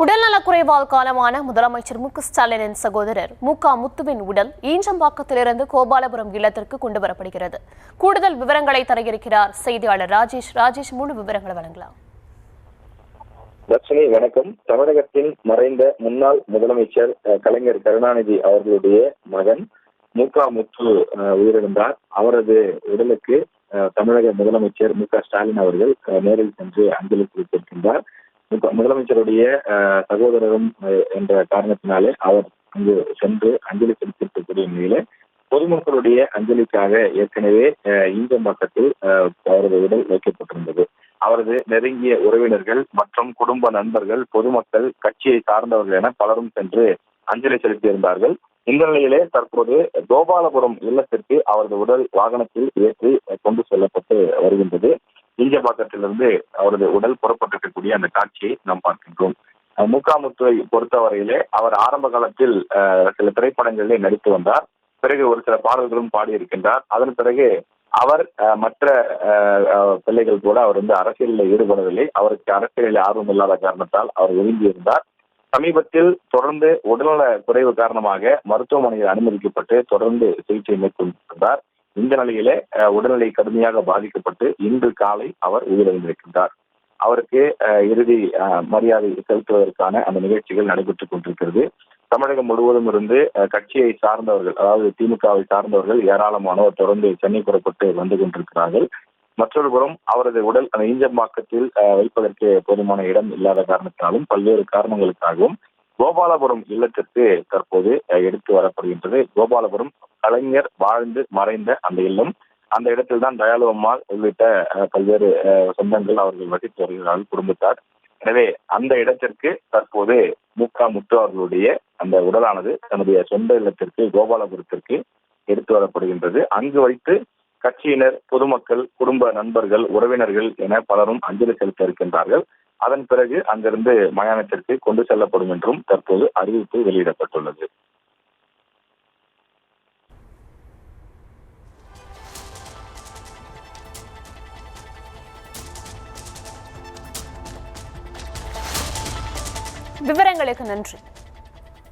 உடல்நலக்குறைவால் காலமான முதலமைச்சர் மு.க.ஸ்டாலினின் சகோதரர் மு.க.முத்துவின் உடல் ஈஞ்சம்பாக்கத்திலிருந்து கோபாலபுரம் இல்லத்திற்கு கொண்டு வரப்படுகிறது. கூடுதல் விவரங்களை தர இருக்கிறார் செய்தியாளர் ராஜேஷ். முழு விவரங்களை வழங்கலாம். தர்ஷினி, வணக்கம். தமிழகத்தின் மறைந்த முன்னாள் முதலமைச்சர் கலைஞர் கருணாநிதி அவர்களுடைய மகன் மு.க.முத்து உயிரிழந்தார். அவரது உடலுக்கு தமிழக முதலமைச்சர் மு.க.ஸ்டாலின் அவர்கள் நேரில் சென்று அஞ்சலி செலுத்தியிருக்கின்றார். முதலமைச்சருடைய சகோதரரும் என்ற காரணத்தினாலே அவர் அங்கு சென்று அஞ்சலி செலுத்திருக்கக்கூடிய நிலையில பொதுமக்களுடைய அஞ்சலிக்காக ஏற்கனவே ஈஞ்சம்பாக்கத்தில் அவரது உடல் வைக்கப்பட்டிருந்தது. அவரது நெருங்கிய உறவினர்கள் மற்றும் குடும்ப நண்பர்கள், பொதுமக்கள், கட்சியை சார்ந்தவர்கள் என பலரும் சென்று அஞ்சலி செலுத்தியிருந்தார்கள். இந்த நிலையிலே தற்போது கோபாலபுரம் இல்லத்திற்கு அவரது உடல் வாகனத்தில் ஏற்றி கொண்டு செல்லப்பட்டு வருகின்றது. ஈஞ்சம்பாக்கத்திலிருந்து அவரது உடல் புறப்பட்டிருக்கக்கூடிய அந்த காட்சியை நாம் பார்க்கின்றோம். மு.க.முத்துவை பொறுத்தவரையிலே அவர் ஆரம்ப காலத்தில் சில திரைப்படங்களிலே நடித்து வந்தார். பிறகு ஒரு சில பாடல்களும் பாடியிருக்கின்றார். அதன் பிறகு அவர் மற்ற பிள்ளைகள் கூட அவர் அரசியலில் ஈடுபடவில்லை. அவருக்கு அரசியலில் ஆர்வம் இல்லாத காரணத்தால் அவர் ஒதுங்கியிருந்தார். சமீபத்தில் தொடர்ந்து உடல்நல குறைவு காரணமாக மருத்துவமனையில் அனுமதிக்கப்பட்டு தொடர்ந்து சிகிச்சை மேற்கொண்டிருந்தார். இந்த நிலையிலே உடல்நிலை கடுமையாக பாதிக்கப்பட்டு இன்று காலை அவர் உயிரிழந்திருக்கின்றார். அவருக்கு இறுதி மரியாதை செலுத்துவதற்கான அந்த நிகழ்ச்சிகள் நடைபெற்றுக் கொண்டிருக்கிறது. தமிழகம் முழுவதும் இருந்து கட்சியை சார்ந்தவர்கள், அதாவது திமுகவை சார்ந்தவர்கள் ஏராளமானோர் தொடர்ந்து சென்னை புறப்பட்டு வந்து கொண்டிருக்கிறார்கள். மற்றொரு புறம் அவரது உடல் அந்த ஈஞ்சம்பாக்கத்தில் வைப்பதற்கு போதுமான இடம் இல்லாத காரணத்தினாலும் பல்வேறு காரணங்களுக்காகவும் கோபாலபுரம் இல்லத்திற்கு தற்போது எடுத்து வரப்படுகின்றது. கோபாலபுரம் கலைஞர் வாழ்ந்து மறைந்த அந்த இல்லம். அந்த இடத்தில் தான் தயாளு அம்மாள் உள்ளிட்ட பல்வேறு சொந்தங்கள் அவர்கள் வசித்து வருகிறார்கள், குடும்பத்தார். எனவே அந்த இடத்திற்கு தற்போது மு.க.முத்து அவர்களுடைய அந்த உடலானது தன்னுடைய சொந்த இல்லத்திற்கு கோபாலபுரத்திற்கு எடுத்து வரப்படுகின்றது. அங்கு வைத்து கட்சியினர், பொதுமக்கள், குடும்ப நண்பர்கள், உறவினர்கள் என பலரும் அஞ்சலி செலுத்த இருக்கின்றார்கள். அதன் பிறகு அங்கிருந்து மயானத்திற்கு கொண்டு செல்லப்படும் என்றும் தற்போது அறிவிப்பு வெளியிடப்பட்டுள்ளது. விவரங்களுக்கு நன்றி.